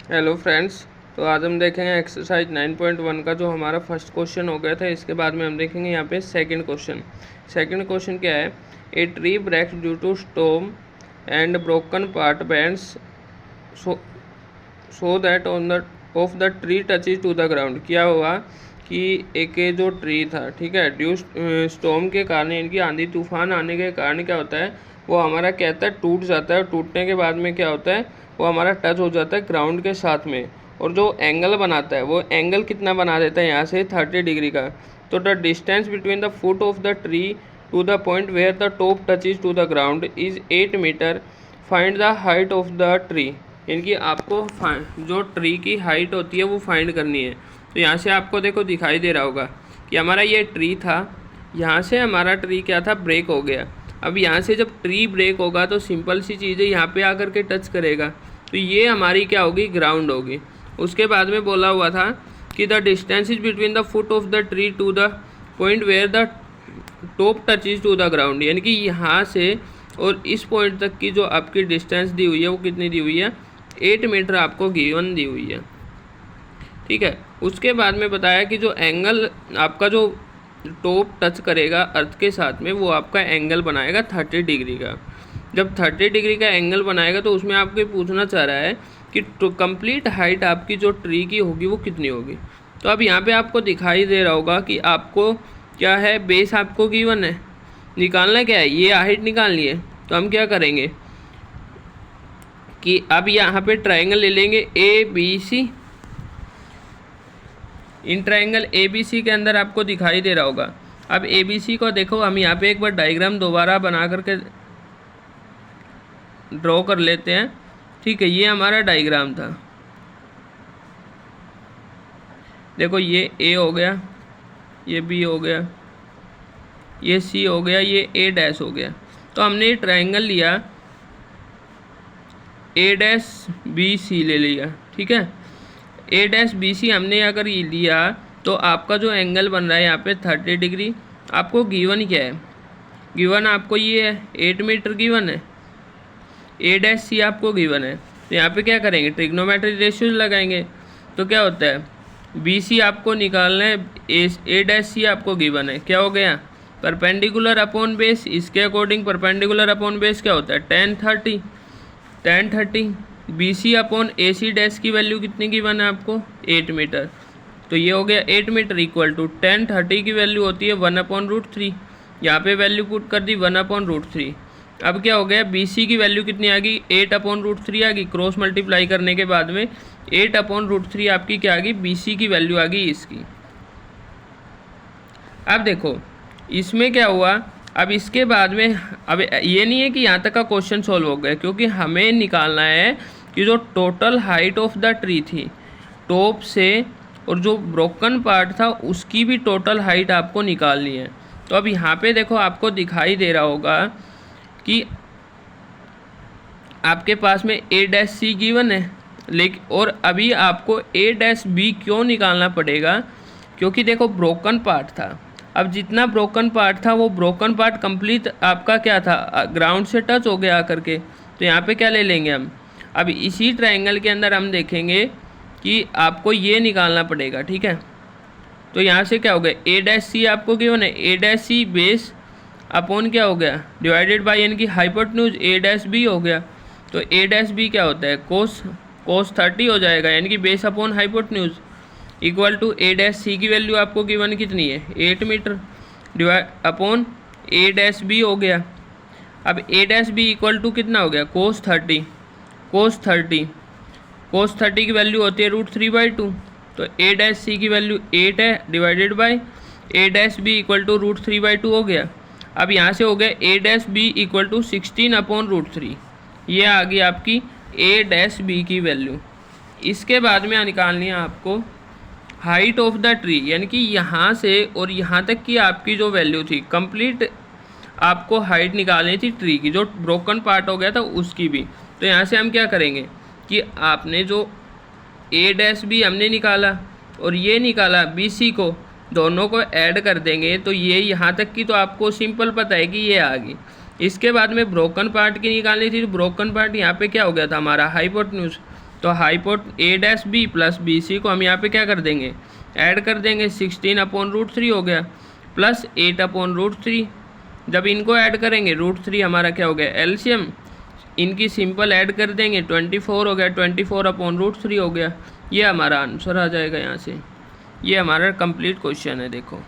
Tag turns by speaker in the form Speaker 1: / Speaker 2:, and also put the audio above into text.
Speaker 1: Hello friends. तो आज हम देखेंगे एक्सरसाइज 9.1 का जो हमारा फर्स्ट क्वेश्चन हो गया था। इसके बाद में हम देखेंगे यहाँ पे सेकंड क्वेश्चन। सेकंड क्वेश्चन क्या है? A tree breaks due to storm and broken part bends so that on the of the tree touches to the ground. क्या हुआ कि एक जो ट्री था, ठीक है, ड्यू स्टॉर्म के कारण, इनकी आंधी तूफान आने के कारण क्या होता है, वो हमारा क्या होता है, टूट जाता है। टूटने के बाद में क्या होता है, वो हमारा टच हो जाता है ग्राउंड के साथ में, और जो एंगल बनाता है वो एंगल कितना बना देता है यहाँ से 30 डिग्री का। तो the distance between the foot of the tree to the point where the top touches to the ground is 8 metre. Find the height of the tree. इनकी आपको जो ट्री की हाइट होती है वो फाइंड करनी है। तो यहाँ से आपको देखो दिखाई दे रहा होगा कि हमारा ये ट्री था, यहाँ से हमारा ट्री क्या था, ब्रेक हो गया। अब यहाँ से जब ट्री ब्रेक होगा तो सिंपल सी चीज़ है, यहाँ पे आकर के टच करेगा, तो ये हमारी क्या होगी, ग्राउंड होगी। उसके बाद में बोला हुआ था कि the distance is between the foot of the tree to the point where the top touches to the ground, यानी कि यहाँ से और इस पॉइंट तक की जो आपकी डिस्टेंस दी हुई है वो कितनी दी हुई है, 8 मीटर आपको गिवन दी हुई है, ठीक है। उसके बाद में बताया कि जो एंगल आपका जो टॉप टच करेगा अर्थ के साथ में, वो आपका एंगल बनाएगा 30 डिग्री का। जब 30 डिग्री का एंगल बनाएगा तो उसमें आपको पूछना चाह रहा है कि कंप्लीट हाइट आपकी जो ट्री की होगी वो कितनी होगी। तो अब यहाँ पे आपको दिखाई दे रहा होगा कि आपको क्या है, बेस आपको गिवन है, निकालना क्या है, ये हाइट निकालनी है। तो हम क्या करेंगे कि अब यहाँ पे ट्राइंगल ले लेंगे A B C. In triangle A B C के अंदर आपको दिखाई दे रहा होगा। अब ए बी सी को देखो, हम यहाँ पे एक बार डायग्राम दोबारा बना करके ड्रॉ कर लेते हैं, ठीक है। ये हमारा डायग्राम था, देखो ये ए हो गया, ये बी हो गया, ये सी हो गया, ये ए डैश हो गया। तो हमने ये ट्राइंगल लिया, ए डैश बी सी ले लिया, ठीक है। ए डैश बी सी हमने अगर ये लिया तो आपका जो एंगल बन रहा है यहाँ पे 30 डिग्री। आपको गिवन क्या है, गिवन आपको ये है 8 मीटर गिवन है। ए डैश सी आपको गिवन है, तो यहाँ पे क्या करेंगे, ट्रिग्नोमेट्रिक रेशियोज लगाएंगे। तो क्या होता है, बी सी आपको निकालना है, ए डैश सी आपको गिवन है, क्या हो गया, परपेंडिकुलर अपॉन बेस। इसके अकॉर्डिंग परपेंडिकुलर अपॉन बेस क्या होता है, tan 30 बी सी अपॉन ए सी डैश की वैल्यू कितनी गिवन है आपको, 8 मीटर। तो ये हो गया 8 मीटर इक्वल टू tan 30 की वैल्यू होती है 1/√3। यहाँ पे वैल्यू पुट कर दी 1/√3। अब क्या हो गया, बी सी की वैल्यू कितनी आ गई, 8/√3 आ गई। क्रॉस मल्टीप्लाई करने के बाद में 8/√3 आपकी क्या आ गई, बी सी की वैल्यू आ गई इसकी। अब देखो इसमें क्या हुआ, अब इसके बाद में, अब ये नहीं है कि यहाँ तक का क्वेश्चन सॉल्व हो गया, क्योंकि हमें निकालना है कि जो total height of the tree थी टॉप से, और जो ब्रोकन पार्ट था उसकी भी टोटल हाइट आपको निकालनी है। तो अब यहाँ पे देखो आपको दिखाई दे रहा होगा कि आपके पास में ए डैश सी गिवन है, लेकिन और अभी आपको ए डैश बी क्यों निकालना पड़ेगा, क्योंकि देखो ब्रोकन पार्ट था। अब जितना ब्रोकन पार्ट था वो ब्रोकन पार्ट कंप्लीट आपका क्या था, ग्राउंड से टच हो गया आकर के। तो यहाँ पे क्या ले लेंगे हम, अब इसी ट्रायंगल के अंदर हम देखेंगे कि आपको ये निकालना पड़ेगा, ठीक है। तो यहाँ से क्या हो गया, ए डैश सी आपको गिवन है, ए डैश सी बेस अपॉन क्या हो गया, डिवाइडेड बाई यानी कि हाइपोटेन्यूज ए डैश बी हो गया। तो ए डैश बी क्या होता है, कोस 30 हो जाएगा, यानी कि base upon hypotenuse equal to A dash C की वैल्यू आपको गिवन कितनी है, 8 metre divide upon A dash B हो गया। अब A dash B equal to कितना हो गया, कोस 30 की वैल्यू होती है √3/2। तो ए डैश सी की वैल्यू 8 है, divided by A dash B equal to √3/2 हो गया। अब यहाँ से हो गया A dash B equal to 16/√3। ये आ गई आपकी ए डैश बी की वैल्यू। इसके बाद में निकालनी है आपको हाइट ऑफ द ट्री, यानी कि यहाँ से और यहाँ तक की आपकी जो वैल्यू थी कंप्लीट आपको हाइट निकालनी थी ट्री की, जो ब्रोकन पार्ट हो गया था उसकी भी। तो यहाँ से हम क्या करेंगे कि आपने जो ए डैश बी हमने निकाला और ये निकाला बी सी को, दोनों को ऐड कर देंगे तो ये यहाँ तक की तो आपको सिंपल पता है कि ये आ गई। इसके बाद में ब्रोकन पार्ट की निकालनी थी, तो ब्रोकन पार्ट यहाँ पे क्या हो गया था हमारा, हाइपोटेन्यूज। तो हाइपोट A dash B plus B C को हम यहाँ पे क्या कर देंगे, ऐड कर देंगे। 16/√3 हो गया प्लस 8/√3। जब इनको ऐड करेंगे √3 हमारा क्या हो गया, एलसीएम। इनकी सिंपल ऐड कर देंगे 24 हो गया, 24/√3 हो गया। ये हमारा आंसर आ जाएगा यहाँ से। ये हमारा कंप्लीट क्वेश्चन है देखो।